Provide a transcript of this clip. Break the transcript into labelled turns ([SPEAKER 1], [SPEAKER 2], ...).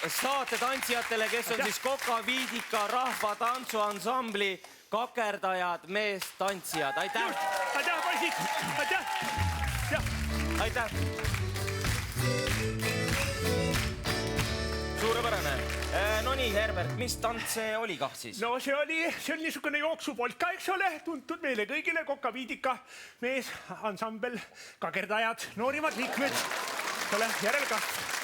[SPEAKER 1] saate tantsijatele, kes on siis Kokaviidika rahvatantsuansambli kakerdajad, meestantsijad. Aitäh!
[SPEAKER 2] Aitäh, poisid! Aitäh!
[SPEAKER 1] Aitäh! Suurepärane. No nii, Herbert, mis tants see oli kah siis?
[SPEAKER 2] No see oli niisugune jooksupolka, eks ole, tuntud meile kõigile Kokaviidika meesansambel, kakerdajad, noorimad liikmed, järelkasv.